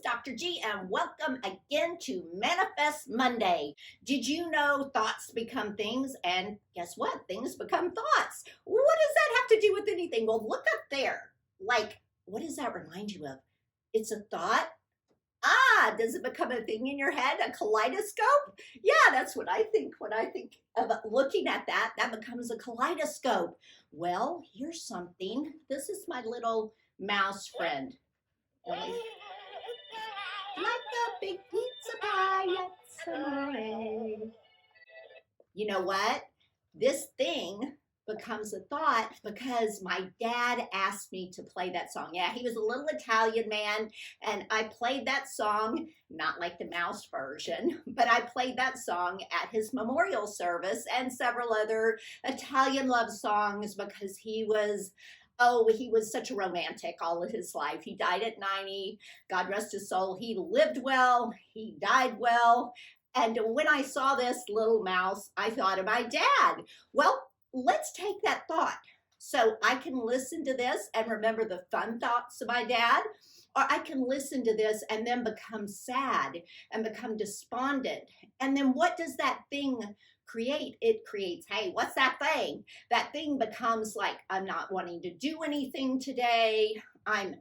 Dr. G, and welcome again to Manifest Monday. Did you know thoughts become things? And guess what? Things become thoughts. What does that have to do with anything? Well, look up there. Like, what does that remind you of? It's a thought. Does it become a thing in your head? A kaleidoscope? Yeah, that's what I think. When I think of looking at that, that becomes a kaleidoscope. Well, here's something. This is my little mouse friend. Like a big pizza pie, it's amore. You know what? This thing becomes a thought because my dad asked me to play that song. Yeah, he was a little Italian man, and I played that song, not like the mouse version, but I played that song at his memorial service and several other Italian love songs because he was such a romantic all of his life. He died at 90. God rest his soul. He lived well. He died well. And when I saw this little mouse, I thought of my dad. Well, let's take that thought. So I can listen to this and remember the fun thoughts of my dad, or I can listen to this and then become sad and become despondent. And then what does that thing create? It creates, hey, what's that thing? That thing becomes like, I'm not wanting to do anything today. I'm,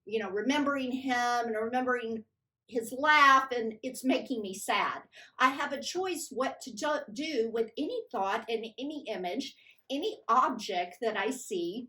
remembering him and remembering his laugh, and it's making me sad. I have a choice what to do with any thought and any image, any object that I see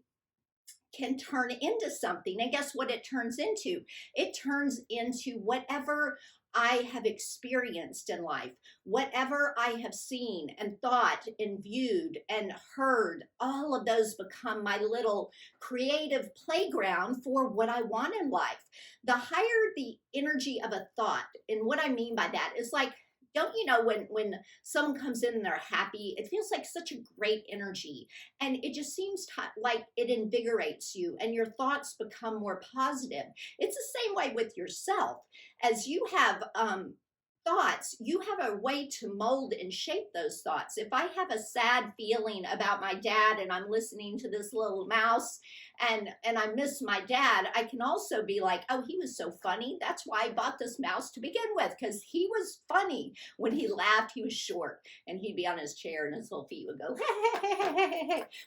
can turn into something. And guess what it turns into? It turns into whatever I have experienced in life, whatever I have seen and thought and viewed and heard, all of those become my little creative playground for what I want in life. The higher the energy of a thought, and what I mean by that is like, don't you know when someone comes in and they're happy, it feels like such a great energy, and it just seems like it invigorates you and your thoughts become more positive. It's the same way with yourself. As you have thoughts, you have a way to mold and shape those thoughts. If I have a sad feeling about my dad and I'm listening to this little mouse and I miss my dad, I can also be like, oh, he was so funny. That's why I bought this mouse to begin with, because he was funny. When he laughed, he was short, and he'd be on his chair and his little feet would go,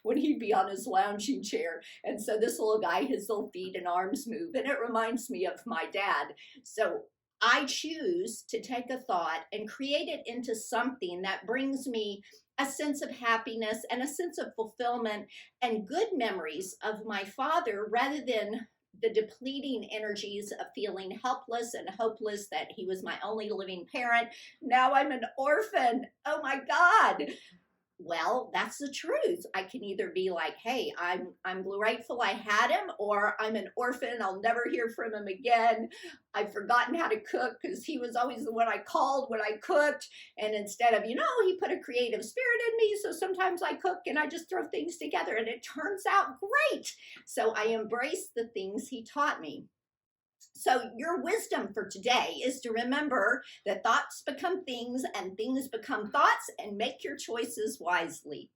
when he'd be on his lounging chair. And so this little guy, his little feet and arms move, and it reminds me of my dad. So I choose to take a thought and create it into something that brings me a sense of happiness and a sense of fulfillment and good memories of my father, rather than the depleting energies of feeling helpless and hopeless that he was my only living parent. Now I'm an orphan. Oh my God. Well, that's the truth. I can either be like, hey, I'm grateful I had him, or I'm an orphan. I'll never hear from him again. I've forgotten how to cook because he was always the one I called when I cooked. And instead of, he put a creative spirit in me. So sometimes I cook and I just throw things together and it turns out great. So I embrace the things he taught me. So your wisdom for today is to remember that thoughts become things and things become thoughts, and make your choices wisely.